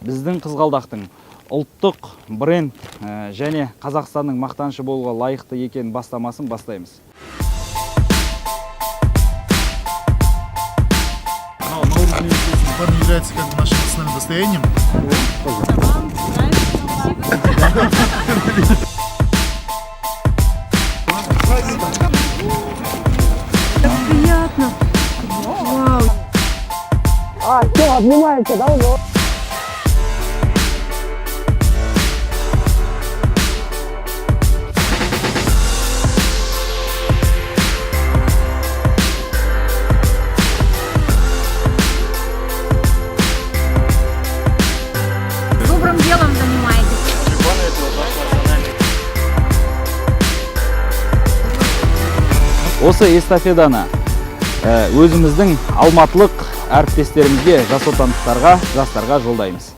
біздің Қызғалдақтың ұлттық бренд және Қазақстанның мақтанышы болуға лайықты екен бастамасын бастаймыз. Парни является как бы нашим национальным достоянием. Так приятно. Вау. Все, обнимаемся, да, уже? Добрым делом занимаетесь. Осы эстафетаны өзіміздің алматылық әріптестерімізге, жасотандықтарға, жастарға жолдаймыз.